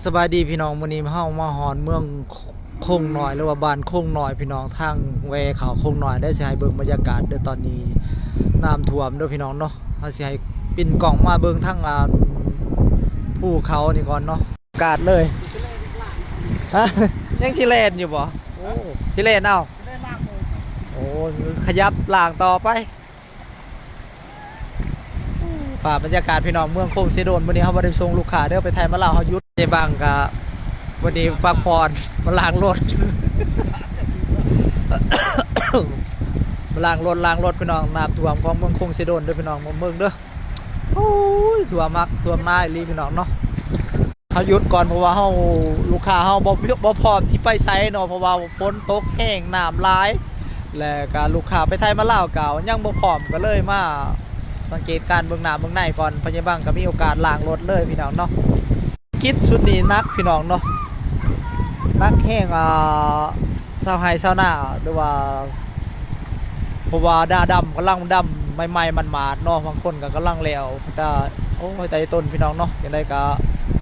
สบายดีพี่น้องมื้อนี้เฮามาฮอนเมืองโคงน้อยหรือว่าบ้านโคงน้อยพี่น้องทางแวเขาโคงน้อยได้สิให้เบิ่งบรรยากาศเด้อตอนนี้น้ำท่วมเด้อพี่น้องเนาะเฮาสิให้ปิ่นกล้องมาเบิ่งทางภูเขานี่ก่อนเนาะอากาศเลยฮะยังสิเล่นอยู่บ่โอ้สิเล่นเอาโอ้ขยับล่างต่อไปป่าบรรยากาศพี่น้องเมืองโคงเสโดนมื้อนี้เฮาบ่ได้ส่งลูกค้าเด้อไปไทยมาลาวเฮาหยุดในบางก็วันนี้พักผ่อนมาล้างรถ มาล้างรถพี่น้องน้ำท่วมของเมืองคงสิโดนเด้อพี่น้องเมืองเด้อโอ้ยท่วมมักท่วมมาอีหลีพี่น้องเนาะเฮาหยุดก่อนเพราะว่าเฮาลูกค้าเฮาบ่พร้อมที่ไปไสเนาะเพราะว่าฝนตกแห้งน้ำหลายและก็ลูกค้าไปไทยมาลาวก็ยังบ่พร้อมก็เลยมาสังเกตการเบื้องหน้าเบื้องในก่อนพะยาบังก็มีโอกาสล้างรถเลยพี่น้องเนาะคิดสุดนี้นักพี่น้องเนาะนักแห้งชาวไร่ชาวนาหรือว่าเพราะว่าดาดำกำลังดำใหม่ๆมันมาดเนาะบางคนก็กำลังแล้วแต่โอ้ยแต่ต้นพี่น้องเนาะยังไงก็